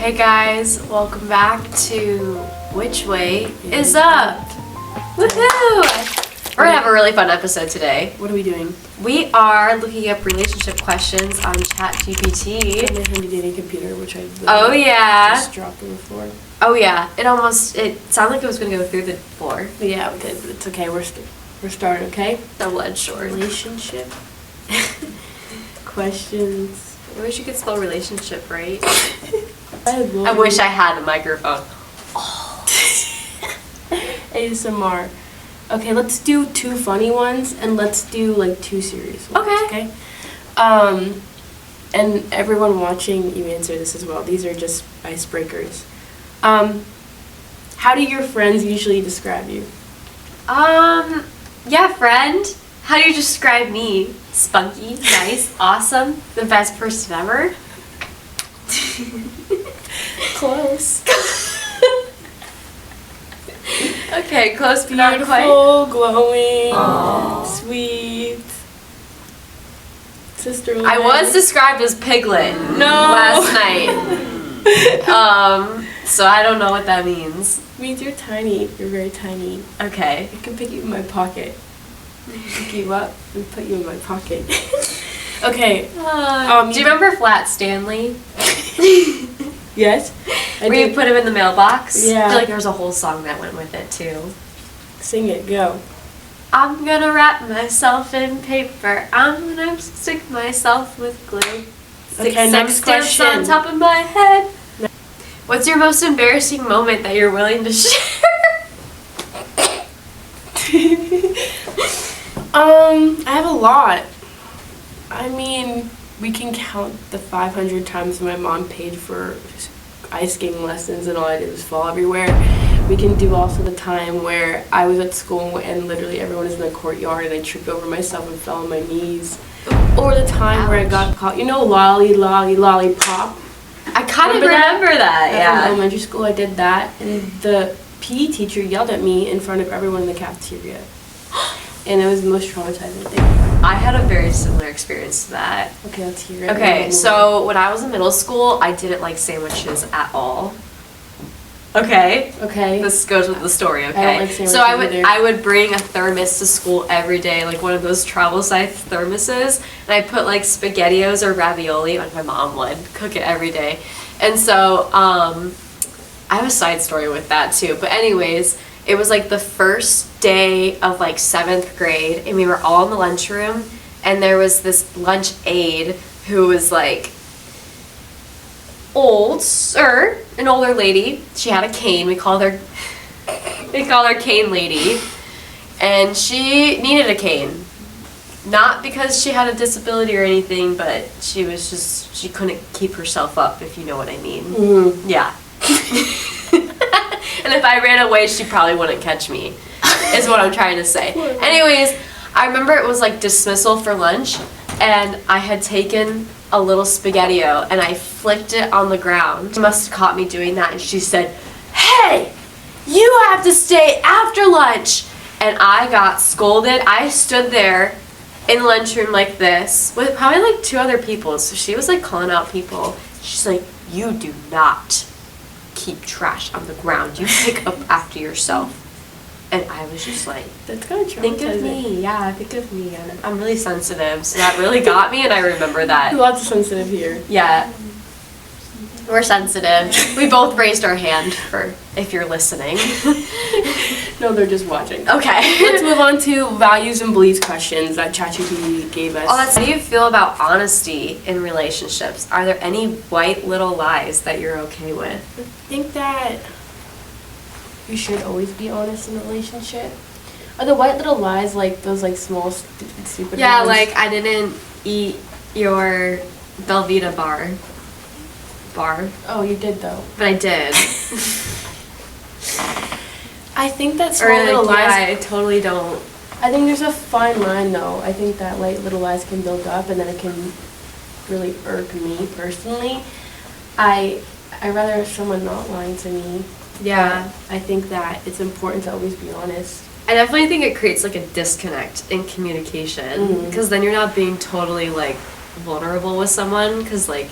Hey guys, welcome back to Which Way is Up? Woohoo! We're gonna have a really fun episode today. What are we doing? We are looking up relationship questions on Chat GPT. On my handy dandy computer, which I just dropped on the floor. Oh yeah, it sounded like it was gonna go through the floor. Yeah, we did, but it's okay. We're starting, okay? Double-edged sword. Relationship questions. I wish you could spell relationship right. I wish I had a microphone. ASMR. Okay, let's do 2 funny ones and let's do like 2 serious ones. Okay. And everyone watching, you answer this as well. These are just icebreakers. How do your friends usually describe you? Yeah, friend. How do you describe me? Spunky, nice, awesome, the best person ever. Close. Okay, close but not quite. Beautiful, glowing, Aww. sweet, sister. I was described as Piglet last night. So I don't know what that means. It means you're tiny. You're very tiny. Okay. I can pick you in my pocket. Pick you up and put you in my pocket. Okay. Do you remember Flat Stanley? Yes. Where you put him in the mailbox? Yeah. I feel like there was a whole song that went with it too. Sing it. Go. I'm gonna wrap myself in paper. I'm gonna stick myself with glue. Stick Okay, some next stamps question. on top of my head. What's your most embarrassing moment that you're willing to share? I have a lot. I mean, we can count the 500 times my mom paid for ice skating lessons and all I did was fall everywhere. We can do also the time where I was at school and literally everyone is in the courtyard and I tripped over myself and fell on my knees. Or the time where I got caught, lollipop. I kind of remember that, yeah. In elementary school I did that and the PE teacher yelled at me in front of everyone in the cafeteria. And it was the most traumatizing thing. I had a very similar experience to that. Okay, let's hear it. Okay, so when I was in middle school, I didn't like sandwiches at all. Okay? Okay. This goes with the story, okay? I don't like sandwiches so either. I would bring a thermos to school every day, like one of those travel size thermoses, and I put like SpaghettiOs or ravioli, like my mom would cook it every day. And so, I have a side story with that too. But anyways, it was like the first day of like 7th grade and we were all in the lunchroom and there was this lunch aide who was like an older lady. She had a cane. We called her cane lady. And she needed a cane. Not because she had a disability or anything, but she couldn't keep herself up, if you know what I mean. Mm-hmm. Yeah. And if I ran away, she probably wouldn't catch me, is what I'm trying to say. Anyways, I remember it was like dismissal for lunch, and I had taken a little SpaghettiO, and I flicked it on the ground. She must have caught me doing that, and she said, "Hey, you have to stay after lunch!" And I got scolded. I stood there in the lunchroom like this, with probably like 2 other people, so she was like calling out people. She's like, "You do not keep trash on the ground. You pick up after yourself." And I was just like, That's kind of traumatizing. think of me. Yeah, think of me. I'm really sensitive, so that really got me, and I remember that. Lots of sensitive here. Yeah. We're sensitive. We both raised our hand for if you're listening. No, they're just watching. Okay. Let's move on to values and beliefs questions that ChatGPT gave us. How do you feel about honesty in relationships? Are there any white little lies that you're okay with? I think that you should always be honest in a relationship. Are the white little lies like those like small stupid Yeah, ones? like I didn't eat your Velveeta bar. Oh, you did though. But I did. I think that small little lies. Yeah, I totally don't. I think there's a fine line though. I think that like little lies can build up and then it can really irk me personally. I rather have someone not lying to me. Yeah. But I think that it's important to always be honest. I definitely think it creates like a disconnect in communication because then you're not being totally like vulnerable with someone because like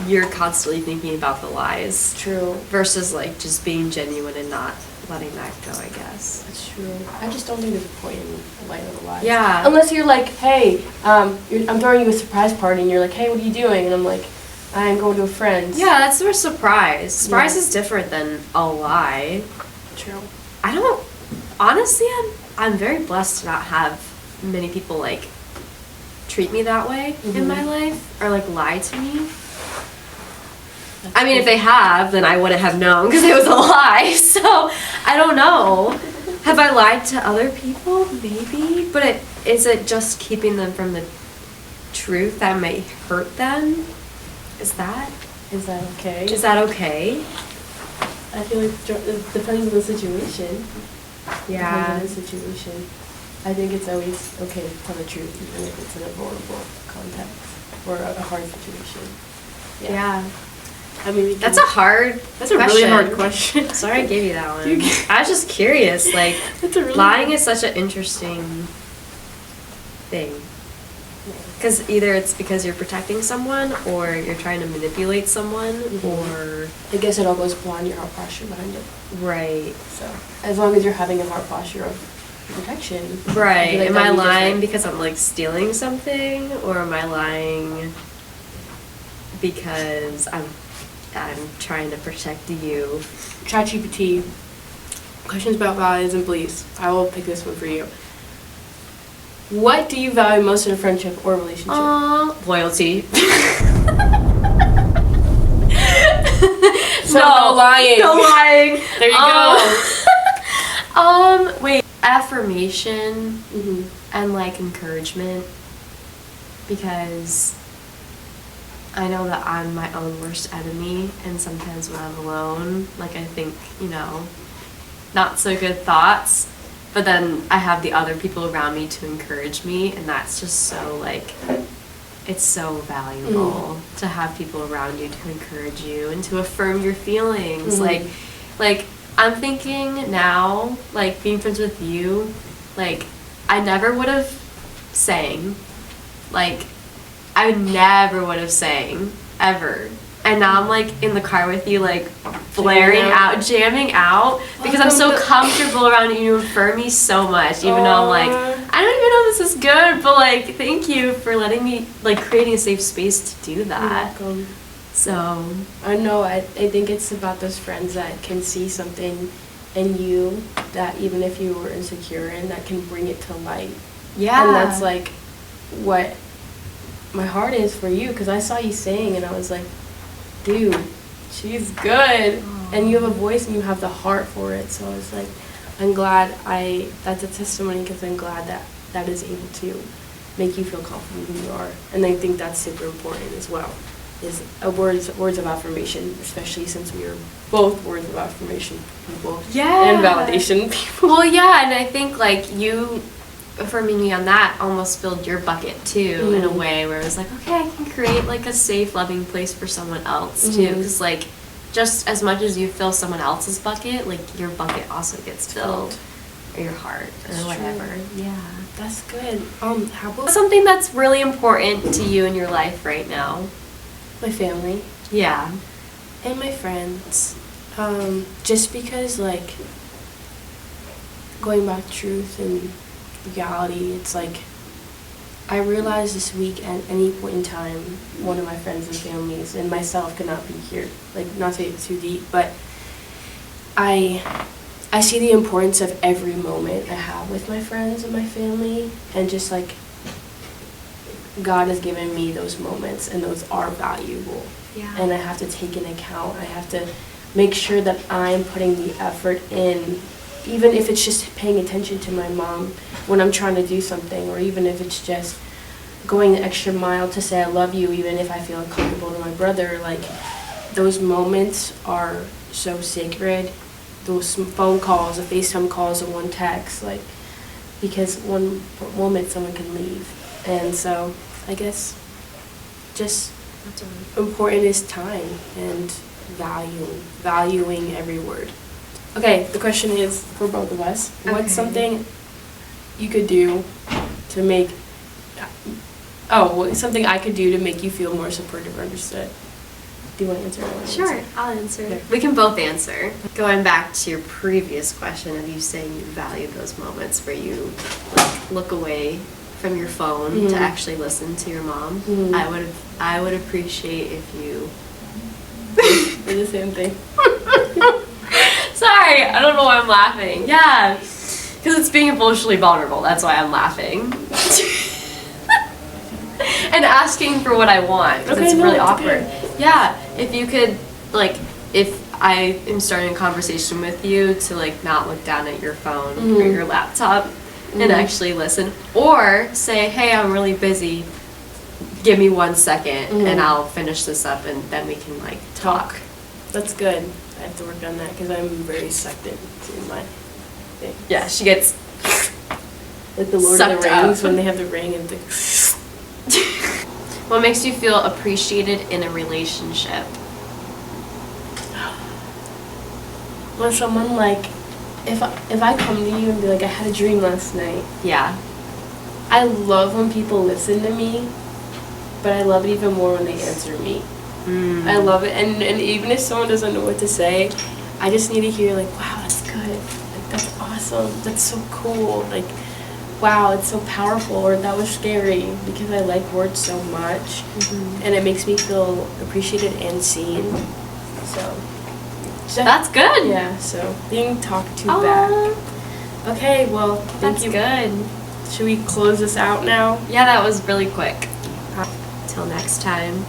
you're constantly thinking about the lies True. versus like just being genuine and not letting that go, I guess. That's true. I just don't think there's a point in light of the lies. Yeah. Unless you're like, hey, I'm throwing you a surprise party, and you're like, hey, what are you doing? And I'm like, I'm going to a friend's. Yeah, that's a surprise. Surprise Yeah. is different than a lie. True. I don't, honestly, I'm very blessed to not have many people like treat me that way in my life or like lie to me. I mean, if they have, then I wouldn't have known because it was a lie. So I don't know. Have I lied to other people? Maybe, but is it just keeping them from the truth that might hurt them? Is that okay? Is that okay? I feel like it depends on the situation. Yeah. Depends on the situation. I think it's always okay to tell the truth, even if it's in a vulnerable context or a hard situation. Yeah. I mean, That's a really hard question. Sorry I gave you that one. I was just curious, like, That's a really lying is such an interesting thing. Because either it's because you're protecting someone, or you're trying to manipulate someone, or... I guess it all goes beyond your heart posture behind it. Right. So, as long as you're having a heart posture of protection. Right. Like Am I that'd be lying different. because I'm, like, stealing something, or am I lying because I'm trying to protect you? Chat GPT. Questions about values and beliefs. I will pick this one for you. What do you value most in a friendship or relationship? Loyalty. So no lying. No lying. There you go. Wait. Affirmation Mm-hmm. and like encouragement, because I know that I'm my own worst enemy, and sometimes when I'm alone, like I think, not so good thoughts, but then I have the other people around me to encourage me, and that's just so like, it's so valuable to have people around you to encourage you and to affirm your feelings. Like I'm thinking now, like being friends with you, like I never would have sang, like I never would have sang ever. And now I'm like in the car with you, like jamming out, because I'm so comfortable around you. You affirm me so much, even though I'm like, I don't even know if this is good, but like, thank you for letting me, like, creating a safe space to do that. You're welcome. So I know. I think it's about those friends that can see something in you that even if you were insecure in, that can bring it to light. yeah, And that's like what my heart is for you, because I saw you sing and I was like, dude, she's good. And you have a voice and you have the heart for it. So I was like, I'm glad that's a testimony, because I'm glad that is able to make you feel confident who you are. And I think that's super important as well, is words of affirmation, especially since we are both words of affirmation people. Yeah. And validation people. well, yeah, and I think like you affirming me on that almost filled your bucket too, in a way where it was like, okay, I can create like a safe, loving place for someone else too, because like just as much as you fill someone else's bucket, like your bucket also gets filled, or your heart, That's or whatever. true. Yeah. That's good. How about Something that's really important to you in your life right now. my family Yeah. and my friends? Just because, like, going back to truth and reality, it's like I realized this week at any point in time, one of my friends and families and myself could not be here. Like, not to get too deep, but I see the importance of every moment I have with my friends and my family, and just like God has given me those moments, and those are valuable. Yeah. And I have to take into account. I have to make sure that I'm putting the effort in, even if it's just paying attention to my mom when I'm trying to do something, or even if it's just going the extra mile to say I love you, even if I feel uncomfortable to my brother. Like, those moments are so sacred. Those phone calls, the FaceTime calls, and one text, like, because one moment someone can leave. And so I guess just important is time and valuing every word. Okay, the question is for both of us. Okay. What's something you could do to make, something I could do to make you feel more supported or understood? Do you want to answer? Or I wanna Sure, answer? I'll answer. Okay. We can both answer. Going back to your previous question of you saying you value those moments where you like look away from your phone to actually listen to your mom. I would appreciate if you We're the same thing. Sorry, I don't know why I'm laughing. Yeah, because it's being emotionally vulnerable. That's why I'm laughing. And asking for what I want. 'Cause it's really it's awkward. okay. Yeah, if you could, like, if I am starting a conversation with you to, like, not look down at your phone or your laptop and actually listen. Or say, hey, I'm really busy. Give me 1 second and I'll finish this up and then we can, like, talk. That's good. I have to work on that because I'm very sucked into my thing. Yeah, she gets Like the Lord of sucked the Rings up. when they have the ring and the. What makes you feel appreciated in a relationship? When someone like, if I come to you and be like, I had a dream last night. Yeah. I love when people listen to me, but I love it even more when they answer me. I love it, and even if someone doesn't know what to say, I just need to hear like, wow, that's good, like that's awesome, that's so cool, like, wow, it's so powerful, or that was scary, because I like words so much, and it makes me feel appreciated and seen. So That's good. yeah, so being talked to Aw, back. Okay, well, thank That's you. good. Should we close this out now? Yeah, that was really quick. Till next time.